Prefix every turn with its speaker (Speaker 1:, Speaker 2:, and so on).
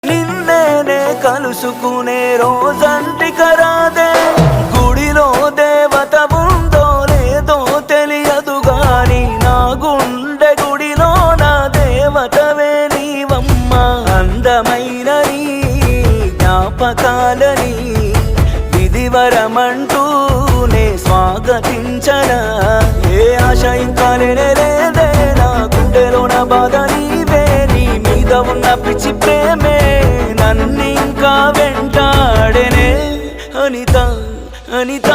Speaker 1: నిన్నేనే కలుసుకునే రోజంటిక రాదే. గుడిలో దేవత ఉందో లేదో తెలియదు గాని నా గుండె గుడిలో నా దేవతవే నీవమ్మ. అందమైన నీ జ్ఞాపకాలని విధివరమంటూనే స్వాగతించనా. ఏ ఆశ ఇంకా లేదే నా గుండెలో నా బాధ నీవే. నీ మీద ఉన్న పిచ్చి ప్రేమే నన్నింకా వెంటాడెనే. అనిత అనిత